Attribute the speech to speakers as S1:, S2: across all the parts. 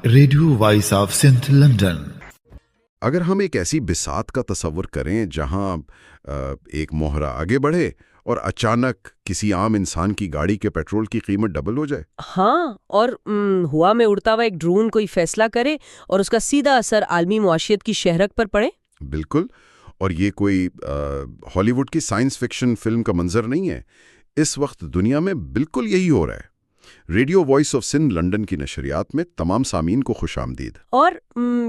S1: Radio voice of سنت London.
S2: اگر ہم ایک ایسی بساط کا تصور کریں جہاں ایک مہرہ آگے بڑھے اور اچانک کسی عام انسان کی گاڑی کے پیٹرول کی قیمت ڈبل ہو جائے۔
S3: ہاں، اور ہوا میں اڑتا ہوا ایک ڈرون کوئی فیصلہ کرے اور اس کا سیدھا اثر عالمی معاشیت کی شہرک پر پڑے۔
S2: بالکل، اور یہ کوئی ہالی ووڈ کی سائنس فکشن فلم کا منظر نہیں ہے، اس وقت دنیا میں بالکل یہی ہو رہا ہے۔ Radio voice of Sindh London کی نشریات میں تمام سامعین کو خوش آمدید۔
S3: اور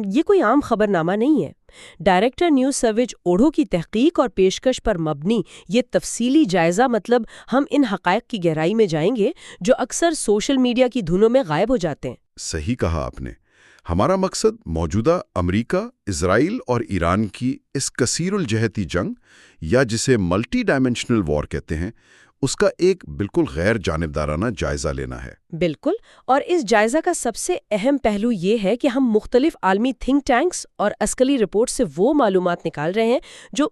S3: یہ کوئی عام خبر نامہ نہیں ہے۔ ڈائریکٹر نیوز سروج اوڑھو کی تحقیق اور پیشکش پر مبنی یہ تفصیلی جائزہ، مطلب ہم ان حقائق کی گہرائی میں جائیں گے جو اکثر سوشل میڈیا کی دھنوں میں غائب ہو جاتے ہیں۔
S2: صحیح کہا آپ نے۔ ہمارا مقصد موجودہ امریکہ، اسرائیل اور ایران کی اس کثیر الجہتی جنگ، یا جسے ملٹی ڈائمینشنل وار کہتے ہیں، اس کا ایک بالکل غیر جانبدارانہ جائزہ لینا ہے۔ بالکل،
S3: اور اس جائزہ کا سب سے اہم پہلو یہ ہے کہ ہم مختلف عالمی تھنک ٹینکس اور عسکری رپورٹ سے وہ معلومات نکال رہے ہیں جو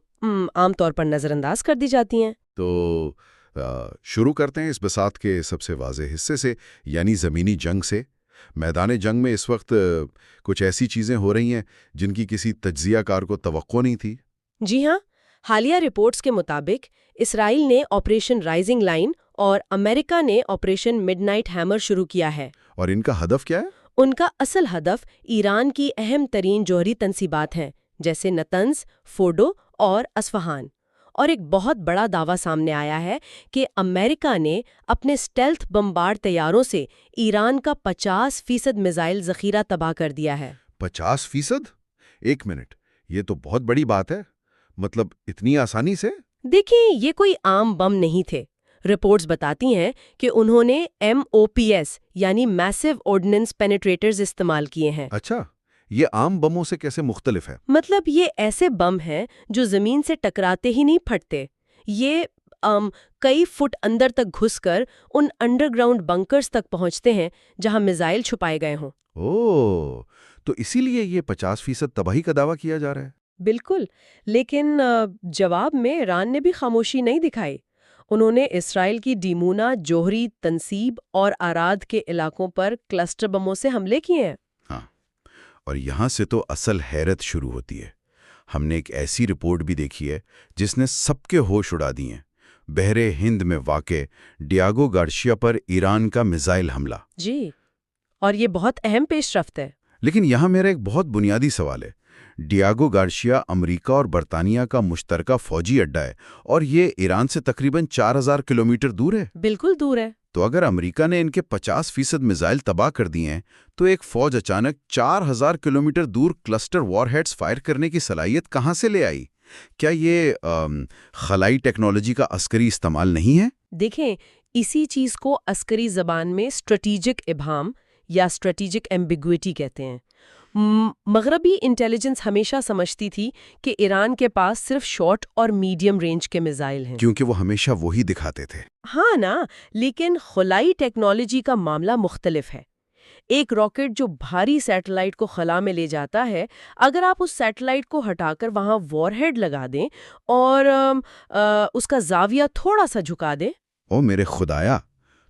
S3: عام طور پر نظر انداز کر دی جاتی ہیں۔
S2: تو شروع کرتے ہیں اس بساط کے سب سے واضح حصے سے، یعنی زمینی جنگ سے۔ میدان جنگ میں اس وقت کچھ ایسی چیزیں ہو رہی ہیں جن کی کسی تجزیہ کار کو توقع نہیں تھی۔
S3: جی ہاں، حالیہ رپورٹس کے مطابق اسرائیل نے آپریشن رائزنگ لائن اور امریکہ نے آپریشن مڈ نائٹ ہیمر شروع کیا ہے۔
S2: اور ان کا ہدف کیا ہے؟
S3: ان کا اصل ہدف ایران کی اہم ترین جوہری تنصیبات ہیں، جیسے نتنز، فورڈو اور اصفہان۔ اور ایک بہت بڑا دعویٰ سامنے آیا ہے کہ امریکہ نے اپنے اسٹیلتھ بمبارڈ طیاروں سے ایران کا 50% میزائل ذخیرہ تباہ کر دیا ہے۔
S2: 50%؟ ایک منٹ، یہ تو بہت بڑی بات ہے۔ مطلب اتنی آسانی سے؟
S3: دیکھیں، یہ کوئی عام بم نہیں تھے۔ رپورٹس بتاتی ہیں کہ انہوں نے MOPS یعنی میسو آرڈننس پینیٹریٹرز استعمال کیے ہیں۔
S2: اچھا، یہ عام بموں سے کیسے مختلف ہے؟
S3: مطلب یہ ایسے بم ہیں جو زمین سے ٹکراتے ہی نہیں پھٹتے، یہ کئی فٹ اندر تک گھس کر ان انڈر گراؤنڈ بنکرز تک پہنچتے ہیں جہاں میزائل چھپائے گئے ہوں۔
S2: اوہ، تو اسی لیے یہ 50% تباہی کا دعویٰ کیا جا رہا ہے۔
S3: بالکل، لیکن جواب میں ایران نے بھی خاموشی نہیں دکھائی۔ انہوں نے اسرائیل کی ڈیمونا جوہری تنصیب اور آراد کے علاقوں پر کلسٹر بموں سے حملے کیے ہیں۔
S2: ہاں، اور یہاں سے تو اصل حیرت شروع ہوتی ہے۔ ہم نے ایک ایسی رپورٹ بھی دیکھی ہے جس نے سب کے ہوش اڑا دیے ہیں۔ بحر ہند میں واقع ڈیاگو گارشیا پر ایران کا میزائل حملہ۔
S3: جی، اور یہ بہت اہم پیش رفت ہے۔
S2: لیکن یہاں میرا ایک بہت بنیادی سوال ہے۔ ڈیاگو گارشیا امریکہ اور برطانیہ کا مشترکہ فوجی اڈہ ہے، اور یہ ایران سے تقریباً 4000 کلومیٹر دور ہے۔
S3: بالکل دور ہے۔
S2: تو اگر امریکہ نے ان کے 50% میزائل تباہ کر دیے ہیں، تو ایک فوج اچانک 4000 کلومیٹر دور کلسٹر وار ہیڈز فائر کرنے کی صلاحیت کہاں سے لے آئی؟ کیا یہ خلائی ٹیکنالوجی کا عسکری استعمال نہیں ہے؟
S3: دیکھیں، اسی چیز کو عسکری زبان میں اسٹریٹجک ابہام یا اسٹریٹجک ایمبیگوٹی کہتے ہیں۔ مغربی انٹیلیجنس ہمیشہ سمجھتی تھی کہ ایران کے پاس صرف شارٹ اور میڈیم رینج کے میزائل ہیں،
S2: کیونکہ وہ ہمیشہ وہی دکھاتے تھے۔
S3: ہاں نا، لیکن خلائی ٹیکنالوجی کا معاملہ مختلف ہے۔ ایک راکٹ جو بھاری سیٹلائٹ کو خلا میں لے جاتا ہے، اگر آپ اس سیٹلائٹ کو ہٹا کر وہاں وار ہیڈ لگا دیں اور اس کا زاویہ تھوڑا سا جھکا دیں،
S2: او میرے خدایا،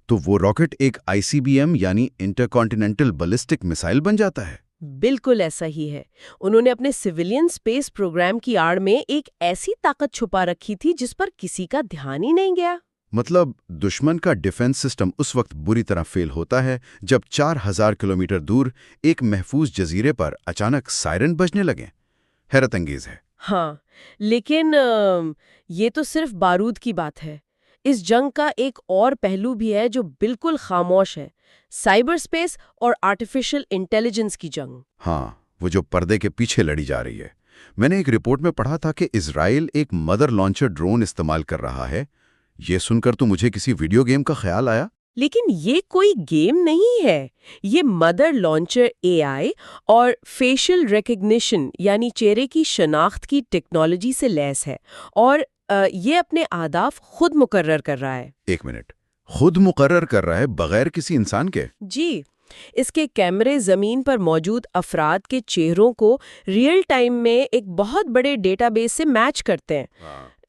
S2: تو وہ راکٹ ایک ICBM یعنی انٹر کانٹیننٹل بیلسٹک میسائل بن جاتا ہے۔
S3: بالکل ایسا ہی ہے۔ انہوں نے اپنے سویلین اسپیس پروگرام کی آڑ میں ایک ایسی طاقت چھپا رکھی تھی جس پر کسی کا دھیان ہی نہیں گیا۔
S2: مطلب دشمن کا ڈیفنس سسٹم اس وقت بری طرح فیل ہوتا ہے جب 4000 کلومیٹر دور ایک محفوظ جزیرے پر اچانک سائرن بجنے لگیں۔ حیرت انگیز ہے۔
S3: ہاں، لیکن یہ تو صرف بارود کی بات ہے۔ اس جنگ کا ایک اور پہلو بھی ہے جو بالکل خاموش ہے، سائبر سپیس اور آرٹیفیشل انٹیلیجنس کی جنگ۔
S2: ہاں، وہ جو پردے کے پیچھے لڑی جا رہی ہے۔ میں نے ایک رپورٹ میں پڑھا تھا کہ اسرائیل ایک مدر لانچر ڈرون استعمال کر رہا ہے۔ یہ سن کر تو مجھے کسی ویڈیو گیم کا خیال آیا۔
S3: لیکن یہ کوئی گیم نہیں ہے، یہ مدر لانچر AI اور فیشل ریکگنیشن یعنی چہرے کی شناخت کی ٹیکنالوجی سے لیس ہے، اور یہ اپنے اہداف خود مقرر کر رہا ہے۔
S2: ایک منٹ، خود مقرر کر رہا ہے بغیر کسی انسان کے؟
S3: جی، اس کے کیمرے زمین پر موجود افراد کے چہروں کو ریئل ٹائم میں ایک بہت بڑے ڈیٹا بیس سے میچ کرتے ہیں۔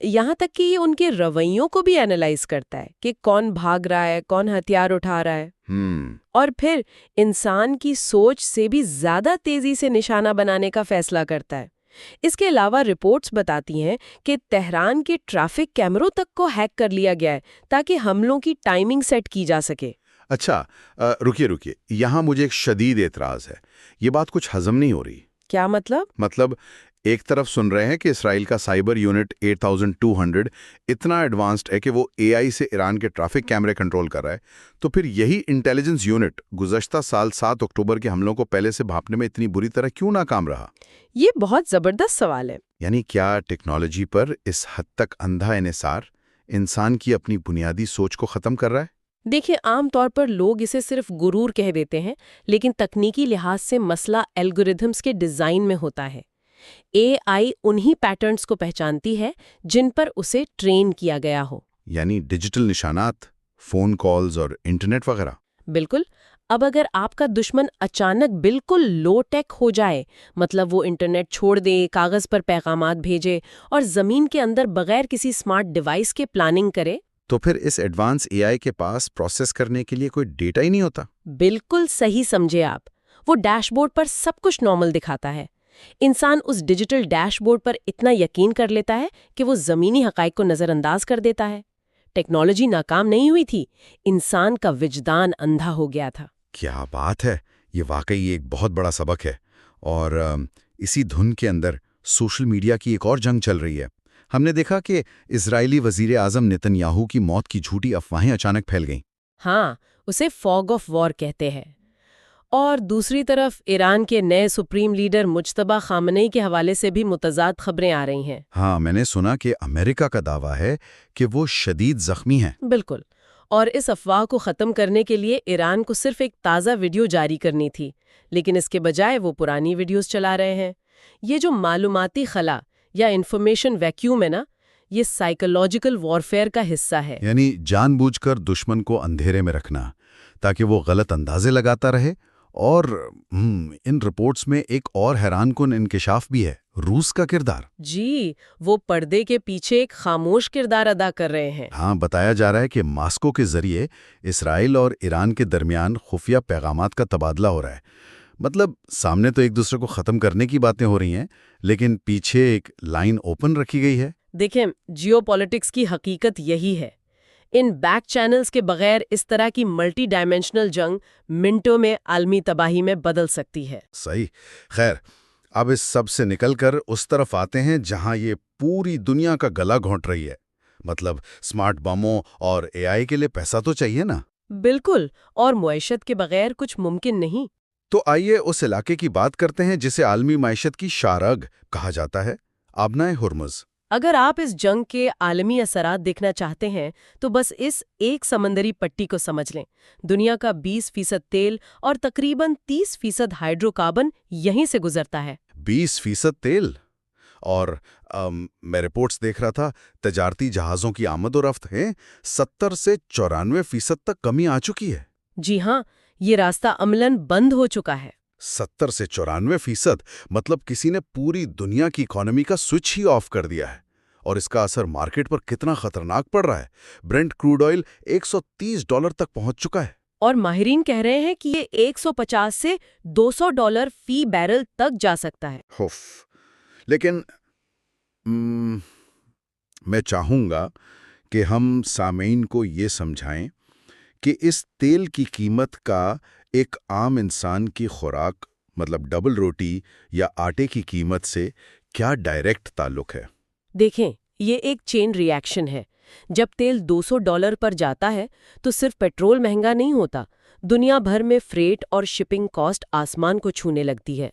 S3: یہاں تک کہ یہ ان کے رویوں کو بھی اینالائز کرتا ہے کہ کون بھاگ رہا ہے، کون ہتھیار اٹھا رہا ہے، اور پھر انسان کی سوچ سے بھی زیادہ تیزی سے نشانہ بنانے کا فیصلہ کرتا ہے۔ اس کے علاوہ رپورٹس بتاتی ہیں کہ تہران کے ٹریفک کیمروں تک کو ہیک کر لیا گیا ہے تاکہ حملوں کی ٹائمنگ سیٹ کی جا سکے۔
S2: اچھا، رکیے، یہاں مجھے ایک شدید اعتراض ہے۔ یہ بات کچھ ہضم نہیں ہو رہی۔
S3: کیا مطلب؟
S2: مطلب ایک طرف سن رہے ہیں کہ اسرائیل کا سائبر یونٹ 8200 اتنا ایڈوانسڈ ہے کہ وہ اے آئی سے ایران کے ٹریفک کیمرے کنٹرول کر رہا ہے، تو پھر یہی انٹیلیجنس یونٹ گزشتہ سال 7 اکتوبر کے حملوں کو پہلے سے بھانپنے میں اتنی بری طرح کیوں ناکام رہا؟
S3: یہ بہت زبردست سوال ہے۔
S2: یعنی کیا ٹیکنالوجی پر اس حد تک اندھا انحصار انسان کی اپنی بنیادی سوچ کو ختم کر رہا ہے؟
S3: دیکھیں، عام طور پر لوگ اسے صرف غرور کہہ دیتے ہیں، لیکن تکنیکی لحاظ سے مسئلہ الگوریتھمز کے ڈیزائن میں ہوتا ہے۔ اے آئی انہی پیٹرنز کو پہچانتی ہے جن پر اسے ٹرین کیا گیا ہو،
S2: یعنی ڈیجیٹل نشانات، فون کالز اور انٹرنیٹ وغیرہ۔
S3: بالکل۔ اب اگر آپ کا دشمن اچانک بالکل لو ٹیک ہو جائے، مطلب وہ انٹرنیٹ چھوڑ دے، کاغذ پر پیغامات بھیجے اور زمین کے اندر بغیر کسی سمارٹ ڈیوائس کے پلاننگ کرے،
S2: تو پھر اس ایڈوانس اے آئی کے پاس پروسیس کرنے کے لیے کوئی ڈیٹا ہی نہیں ہوتا۔
S3: بالکل صحیح سمجھے آپ۔ وہ ڈیش بورڈ پر سب کچھ نارمل دکھاتا ہے۔ انسان اس ڈیجیٹل ڈیش بورڈ پر اتنا یقین کر لیتا ہے کہ وہ زمینی حقائق کو نظر انداز کر دیتا ہے۔ ٹیکنالوجی ناکام نہیں ہوئی تھی، انسان کا وجدان اندھا ہو گیا تھا۔
S2: کیا بات ہے! یہ واقعی ایک بہت بڑا سبق ہے۔ اور اسی دھن کے اندر سوشل میڈیا کی ایک اور جنگ چل رہی ہے۔ ہم نے دیکھا کہ اسرائیلی وزیر اعظم نیتن یاہو کی موت کی جھوٹی افواہیں اچانک پھیل گئیں۔
S3: ہاں، اسے فوگ آف وار کہتے ہیں۔ اور دوسری طرف ایران کے نئے سپریم لیڈر مجتبیٰ خامنئی کے حوالے سے بھی متضاد خبریں آ رہی ہیں۔
S2: ہاں، میں نے سنا کہ امریکہ کا دعویٰ ہے کہ وہ شدید زخمی ہیں۔
S3: بالکل، اور اس افواہ کو ختم کرنے کے لیے ایران کو صرف ایک تازہ ویڈیو جاری کرنی تھی، لیکن اس کے بجائے وہ پرانی ویڈیوز چلا رہے ہیں۔ یہ جو معلوماتی خلا یا انفارمیشن ویکیوم ہے نا، یہ سائیکولوجیکل وارفیئر کا حصہ ہے۔
S2: یعنی جان بوجھ کر دشمن کو اندھیرے میں رکھنا تاکہ وہ غلط اندازے لگاتا رہے۔ اور ان رپورٹس میں ایک اور حیران کن انکشاف بھی ہے، روس کا کردار۔
S3: جی، وہ پردے کے پیچھے ایک خاموش کردار ادا کر رہے ہیں۔
S2: ہاں، بتایا جا رہا ہے کہ ماسکو کے ذریعے اسرائیل اور ایران کے درمیان خفیہ پیغامات کا تبادلہ ہو رہا ہے۔ مطلب سامنے تو ایک دوسرے کو ختم کرنے کی باتیں ہو رہی ہیں، لیکن پیچھے ایک لائن اوپن رکھی گئی ہے۔
S3: دیکھیں، جیو پالیٹکس کی حقیقت یہی ہے۔ ان بیک چینلز کے بغیر اس طرح کی ملٹی ڈائمینشنل جنگ منٹوں میں عالمی تباہی میں بدل سکتی ہے۔
S2: صحیح۔ خیر، اب اس سب سے نکل کر اس طرف آتے ہیں جہاں یہ پوری دنیا کا گلا گھونٹ رہی ہے۔ مطلب سمارٹ بموں اور اے آئی کے لیے پیسہ تو چاہیے نا؟
S3: بالکل، اور معیشت کے بغیر کچھ ممکن نہیں۔
S2: تو آئیے اس علاقے کی بات کرتے ہیں جسے عالمی معیشت کی شارگ کہا جاتا ہے، آبنائے ہرمز۔
S3: اگر آپ اس جنگ کے عالمی اثرات دیکھنا چاہتے ہیں تو بس اس ایک سمندری پٹی کو سمجھ لیں۔ دنیا کا 20% تیل اور تقریباً 30% ہائیڈرو کاربن یہیں سے گزرتا ہے۔
S2: 20% تیل؟ اور میں رپورٹس دیکھ رہا تھا، تجارتی جہازوں کی آمد و رفت ہے 70 سے 94% تک کمی آ چکی ہے۔
S3: جی ہاں، یہ راستہ عملاً بند ہو چکا ہے۔
S2: 70 سے 94%، مطلب کسی نے پوری دنیا کی اکانومی کا سوئچ ہی آف کر دیا ہے۔ اور اس کا اثر مارکیٹ پر کتنا خطرناک پڑ رہا ہے۔ برنٹ کروڈ آئل $130 تک پہنچ چکا ہے۔
S3: اور ماہرین کہہ رہے ہیں کہ یہ $150 سے $200 فی بیرل تک جا سکتا ہے۔
S2: ہوف۔ لیکن میں چاہوں گا کہ ہم سامعین کو یہ سمجھائیں کہ اس تیل کی قیمت کا ایک عام انسان کی خوراک، مطلب ڈبل روٹی یا آٹے کی قیمت سے کیا ڈائریکٹ تعلق ہے؟
S3: دیکھیں، یہ ایک چین ری ایکشن ہے۔ جب تیل $200 پر جاتا ہے تو صرف پیٹرول مہنگا نہیں ہوتا، دنیا بھر میں فریٹ اور شپنگ کاسٹ آسمان کو چھونے لگتی ہے۔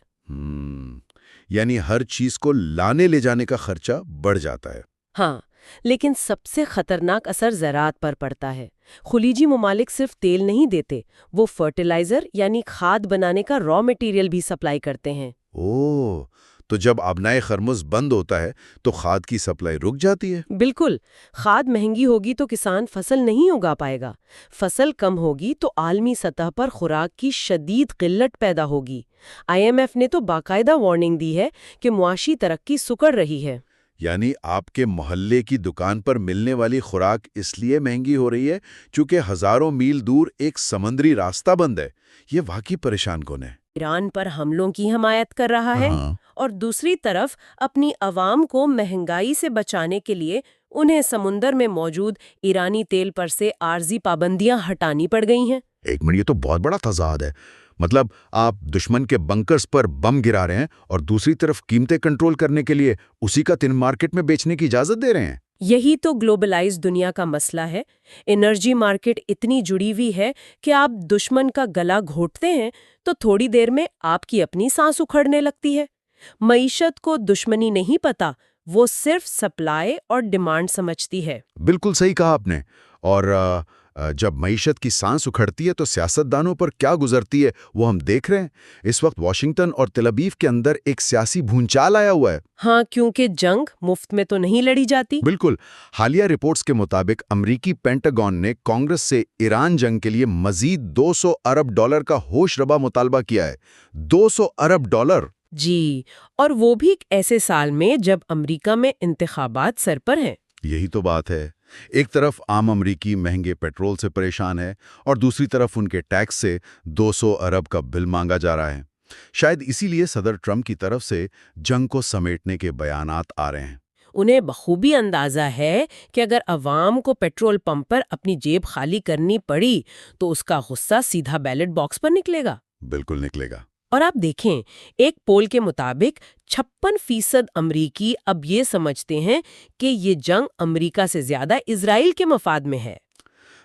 S2: یعنی ہر چیز کو لانے لے جانے کا خرچہ بڑھ جاتا ہے۔
S3: ہاں، لیکن سب سے خطرناک اثر زراعت پر پڑتا ہے۔ خلیجی ممالک صرف تیل نہیں دیتے، وہ فرٹیلائزر یعنی کھاد بنانے کا را مٹیریل بھی سپلائی کرتے ہیں۔
S2: اوہ، تو جب آبنائے ہرمز بند ہوتا ہے تو کھاد کی سپلائی رک جاتی ہے؟
S3: بالکل، کھاد مہنگی ہوگی تو کسان فصل نہیں اگا پائے گا، فصل کم ہوگی تو عالمی سطح پر خوراک کی شدید قلت پیدا ہوگی۔ IMF نے تو باقاعدہ وارننگ دی ہے کہ معاشی ترقی سکڑ رہی ہے۔
S2: یعنی آپ کے محلے کی دکان پر ملنے والی خوراک اس لیے مہنگی ہو رہی ہے چونکہ ہزاروں میل دور ایک سمندری راستہ بند ہے۔ یہ واقعی پریشان کن ہے۔
S3: ایران پر حملوں کی حمایت کر رہا ہے اور دوسری طرف اپنی عوام کو مہنگائی سے بچانے کے لیے انہیں سمندر میں موجود ایرانی تیل پر سے عارضی پابندیاں ہٹانی پڑ گئی ہیں۔
S2: ایک منٹ، یہ تو بہت بڑا تضاد ہے۔ مطلب آپ دشمن کے بنکرز پر بم گرا رہے ہیں اور دوسری طرف قیمتیں کنٹرول کرنے کے لیے اسی کا تین مارکیٹ میں بیچنے کی اجازت دے رہے ہیں۔
S3: یہی تو گلوبلائز دنیا کا مسئلہ ہے۔ انرجی مارکیٹ اتنی جڑی ہوئی ہے کہ آپ دشمن کا گلا گھونٹتے ہیں تو تھوڑی دیر میں آپ کی اپنی سانس اکھڑنے لگتی ہے۔ معیشت کو دشمنی نہیں پتا، وہ صرف سپلائی اور ڈیمانڈ سمجھتی ہے۔
S2: بالکل صحیح کہا آپ نے۔ اور جب معیشت کی سانس اکھڑتی ہے تو سیاستدانوں پر کیا گزرتی ہے وہ ہم دیکھ رہے ہیں۔ اس وقت واشنگٹن اور تل ابیب کے اندر ایک سیاسی بھونچال آیا ہوا ہے۔
S3: ہاں، کیونکہ جنگ مفت میں تو نہیں لڑی جاتی۔
S2: بالکل۔ حالیہ رپورٹس کے مطابق امریکی پینٹاگون نے کانگریس سے ایران جنگ کے لیے مزید $200 ارب کا ہوش ربا مطالبہ کیا ہے۔ $200 ارب۔
S3: جی، اور وہ بھی ایک ایسے سال میں جب امریکہ میں انتخابات سر پر ہیں۔
S2: یہی تو بات ہے۔ ایک طرف عام امریکی مہنگے پیٹرول سے پریشان ہے اور دوسری طرف ان کے ٹیکس سے $200 ارب کا بل مانگا جا رہا ہے۔ شاید اسی لیے صدر ٹرمپ کی طرف سے جنگ کو سمیٹنے کے بیانات آ رہے ہیں۔
S3: انہیں بخوبی اندازہ ہے کہ اگر عوام کو پیٹرول پمپ پر اپنی جیب خالی کرنی پڑی تو اس کا غصہ سیدھا بیلٹ باکس پر نکلے گا۔
S2: بالکل نکلے گا۔
S3: اور آپ دیکھیں، ایک پول کے مطابق 56% امریکی اب یہ سمجھتے ہیں کہ یہ جنگ امریکہ سے زیادہ اسرائیل کے مفاد میں ہے۔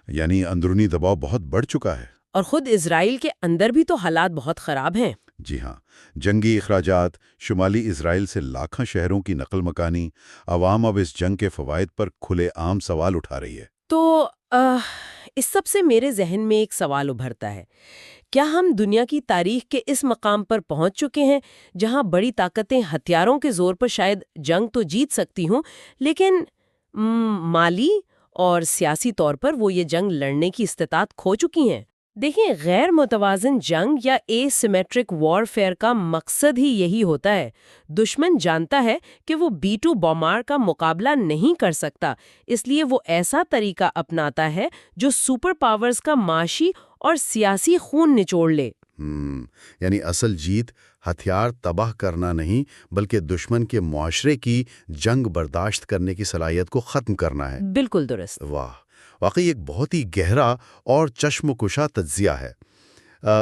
S2: یعنی اندرونی دباؤ بہت بڑھ چکا ہے۔
S3: اور خود اسرائیل کے اندر بھی تو حالات بہت خراب ہیں۔
S2: جی ہاں، جنگی اخراجات، شمالی اسرائیل سے لاکھوں شہروں کی نقل مکانی، عوام اب اس جنگ کے فوائد پر کھلے عام سوال اٹھا رہی ہے۔
S3: تو اس سب سے میرے ذہن میں ایک سوال ابھرتا ہے، کیا ہم دنیا کی تاریخ کے اس مقام پر پہنچ چکے ہیں جہاں بڑی طاقتیں ہتھیاروں کے زور پر شاید جنگ تو جیت سکتی ہوں لیکن مالی اور سیاسی طور پر وہ یہ جنگ لڑنے کی استطاعت کھو چکی ہیں؟ دیکھیں، غیر متوازن جنگ یا اے سیمیٹرک وارفیئر کا مقصد ہی یہی ہوتا ہے۔ دشمن جانتا ہے کہ وہ B-2 بومبار کا مقابلہ نہیں کر سکتا، اس لیے وہ ایسا طریقہ اپناتا ہے جو سپر پاورز کا معاشی اور سیاسی خون نچوڑ لے۔
S2: یعنی اصل جیت ہتھیار تباہ کرنا نہیں بلکہ دشمن کے معاشرے کی جنگ برداشت کرنے کی صلاحیت کو ختم کرنا ہے۔
S3: بالکل درست۔
S2: واہ، واقعی ایک بہت ہی گہرا اور چشم کشا تجزیہ ہے۔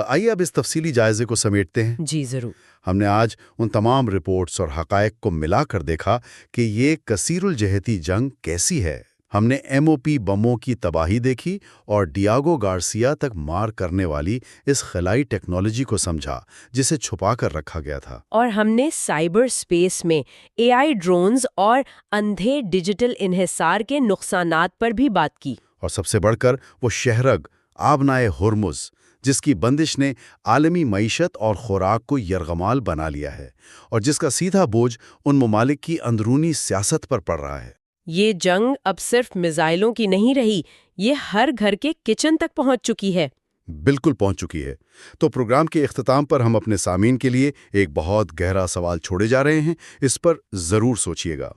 S2: آئیے اب اس تفصیلی جائزے کو سمیٹتے ہیں۔
S3: جی ضرور۔
S2: ہم نے آج ان تمام رپورٹس اور حقائق کو ملا کر دیکھا کہ یہ کثیر الجہتی جنگ کیسی ہے۔ ہم نے MOP بموں کی تباہی دیکھی اور ڈیاگو گارسیا تک مار کرنے والی اس خلائی ٹیکنالوجی کو سمجھا جسے چھپا کر رکھا گیا تھا۔
S3: اور ہم نے سائبر سپیس میں AI ڈرونز اور اندھے ڈیجیٹل انحصار کے نقصانات پر بھی بات کی۔
S2: اور سب سے بڑھ کر وہ شہرگ آبنائے ہرمز جس کی بندش نے عالمی معیشت اور خوراک کو یرغمال بنا لیا ہے اور جس کا سیدھا بوجھ ان ممالک کی اندرونی سیاست پر پڑ رہا ہے۔
S3: یہ جنگ اب صرف میزائلوں کی نہیں رہی، یہ ہر گھر کے کچن تک پہنچ چکی ہے۔
S2: بالکل پہنچ چکی ہے۔ تو پروگرام کے اختتام پر ہم اپنے سامعین کے لیے ایک بہت گہرا سوال چھوڑے جا رہے ہیں، اس پر ضرور سوچئے گا۔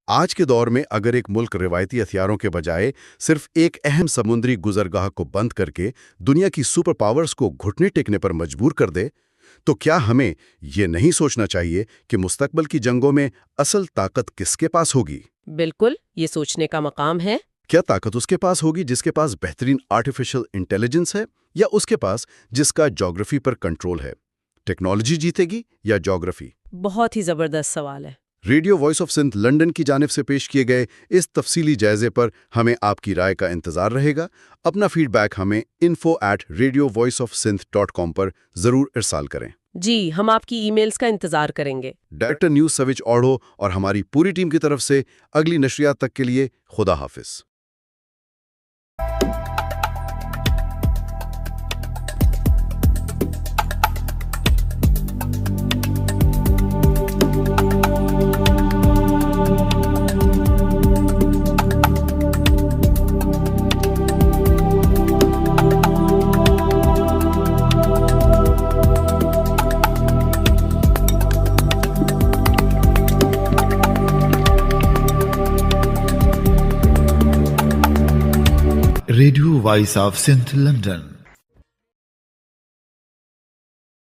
S2: آج کے دور میں اگر ایک ملک روایتی ہتھیاروں کے بجائے صرف ایک اہم سمندری گزرگاہ کو بند کر کے دنیا کی سپر پاورز کو گھٹنے ٹیکنے پر مجبور کر دے تو کیا ہمیں یہ نہیں سوچنا چاہیے کہ مستقبل کی جنگوں میں اصل طاقت کس کے پاس ہوگی؟
S3: بالکل، یہ سوچنے کا مقام ہے۔
S2: کیا طاقت اس کے پاس ہوگی جس کے پاس بہترین آرٹیفیشل انٹیلیجنس ہے، یا اس کے پاس جس کا جغرافی پر کنٹرول ہے؟ ٹیکنالوجی جیتے گی یا جغرافی؟
S3: بہت ہی زبردست سوال ہے۔
S2: Radio voice of Sindh London کی جانب سے پیش کیے گئے اس تفصیلی جائزے پر ہمیں آپ کی رائے کا انتظار رہے گا۔ اپنا فیڈ بیک ہمیں info@radiovoiceofsindh.com پر ضرور ارسال کریں۔
S3: جی، ہم آپ کی ای میلز کا انتظار کریں گے۔
S2: ڈائریکٹر نیوز سوچ اوڑھو اور ہماری پوری ٹیم کی طرف سے اگلی نشریات تک کے لیے خدا حافظ۔
S1: Radio Voice of St. London.